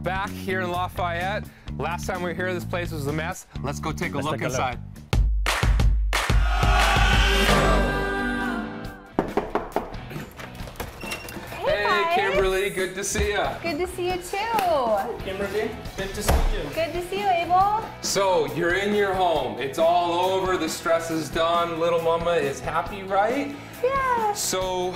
back here in Lafayette. Last time we were here, this place was a mess. Let's go take a look inside. Hey, Kimberly, good to see you. Good to see you too. Kimberly, good to see you. Good to see you, Abel. So, you're in your home. It's all over, the stress is done. Little mama is happy, right? Yeah. So,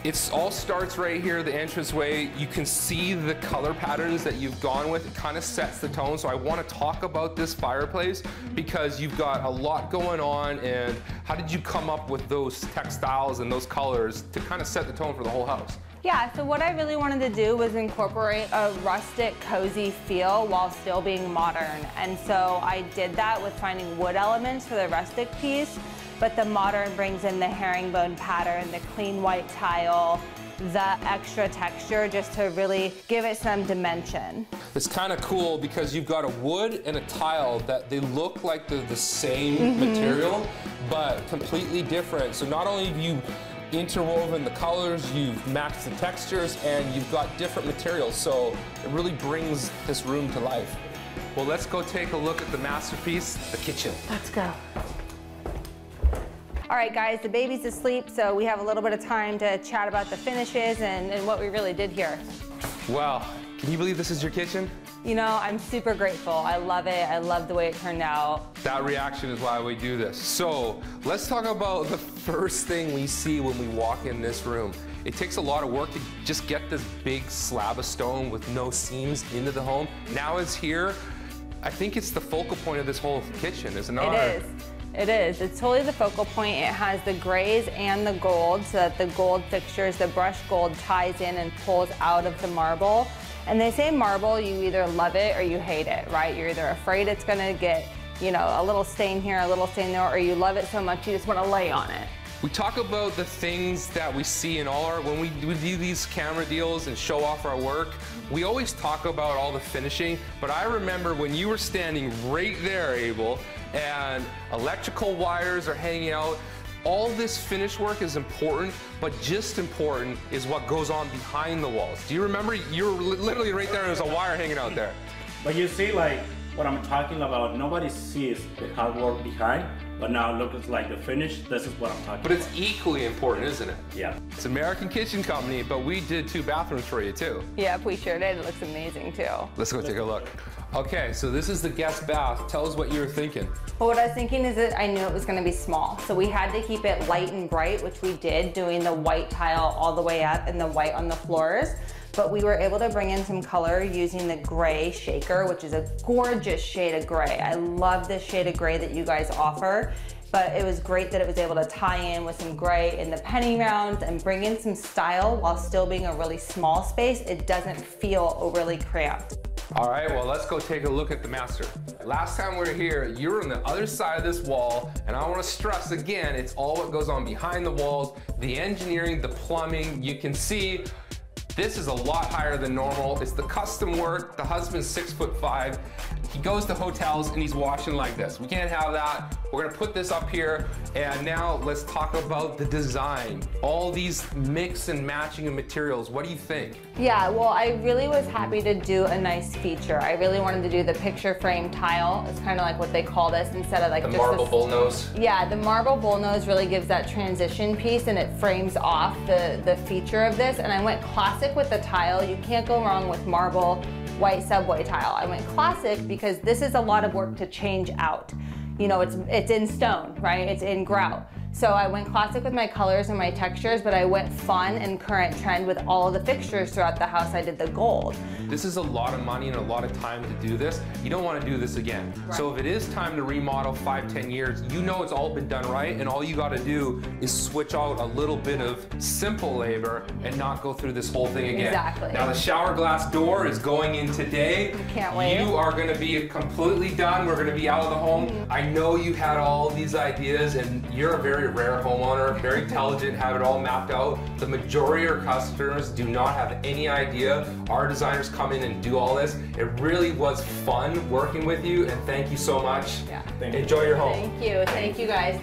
it all starts right here, the entranceway. You can see the color patterns that you've gone with. It kind of sets the tone. So I want to talk about this fireplace because you've got a lot going on. And how did you come up with those textiles and those colors to kind of set the tone for the whole house? Yeah, so what I really wanted to do was incorporate a rustic, cozy feel while still being modern. And so I did that with finding wood elements for the rustic piece, but the modern brings in the herringbone pattern, the clean white tile, the extra texture just to really give it some dimension. It's kind of cool because you've got a wood and a tile that they look like they're the same material, but completely different. So not only have you interwoven the colors, you've matched the textures, and you've got different materials, so it really brings this room to life. Well, let's go take a look at the masterpiece, the kitchen. Let's go. All right, guys, the baby's asleep, so we have a little bit of time to chat about the finishes and what we really did here. Wow, can you believe this is your kitchen? You know, I'm super grateful. I love it. I love the way it turned out. That reaction is why we do this. So let's talk about the first thing we see when we walk in this room. It takes a lot of work to just get this big slab of stone with no seams into the home. Now it's here. I think it's the focal point of this whole kitchen, isn't it? It is. It is. It's totally the focal point. It has the grays and the gold, so that the gold fixtures, the brushed gold ties in and pulls out of the marble. And they say marble, you either love it or you hate it, right? You're either afraid it's gonna get, you know, a little stain here, a little stain there, or you love it so much you just wanna lay on it. We talk about the things that we see in all our, when we do these camera deals and show off our work, we always talk about all the finishing, but I remember when you were standing right there, Abel, and electrical wires are hanging out. All this finish work is important, but just important is what goes on behind the walls. Do you remember? You were literally right there and there's a wire hanging out there. But you see, like, what I'm talking about, nobody sees the hard work behind, but now it looks like the finish. This is what I'm talking about. But it's equally important, isn't it? Yeah. It's American Kitchen Company, but we did 2 bathrooms for you too. Yep, we sure did. It looks amazing too. Let's go take a look. Okay, so this is the guest bath. Tell us what you were thinking. Well, what I was thinking is that I knew it was gonna be small. So we had to keep it light and bright, which we did, doing the white tile all the way up and the white on the floors. But we were able to bring in some color using the gray shaker, which is a gorgeous shade of gray. I love this shade of gray that you guys offer. But it was great that it was able to tie in with some gray in the penny rounds and bring in some style while still being a really small space. It doesn't feel overly cramped. All right, well, let's go take a look at the master. Last time we were here, you were on the other side of this wall, and I want to stress again, it's all what goes on behind the walls, the engineering, the plumbing. You can see this is a lot higher than normal. It's the custom work. The husband's 6'5". He goes to hotels and he's washing like this. We can't have that. We're gonna put this up here, and now let's talk about the design. All these mix and matching of materials, what do you think? Yeah, well, I really was happy to do a nice feature. I really wanted to do the picture frame tile. It's kind of like what they call this instead of like the just marble bullnose. Yeah, the marble bullnose really gives that transition piece and it frames off the feature of this. And I went classic with the tile. You can't go wrong with marble white subway tile. I went classic because this is a lot of work to change out. You know, it's in stone, right? It's in grout. So I went classic with my colors and my textures, but I went fun and current trend with all of the fixtures throughout the house. I did the gold. This is a lot of money and a lot of time to do this. You don't want to do this again. Right. So if it is time to remodel 5-10 years, you know it's all been done right, and all you got to do is switch out a little bit of simple labor and not go through this whole thing again. Exactly. Now the shower glass door is going in today. I can't wait. You are going to be completely done. We're going to be out of the home. I know you had all these ideas, and you're a very rare homeowner, very intelligent, have it all mapped out. The majority of our customers do not have any idea. Our designers come in and do all this. It really was fun working with you, and thank you so much. Yeah. Enjoy your home. Thank you guys.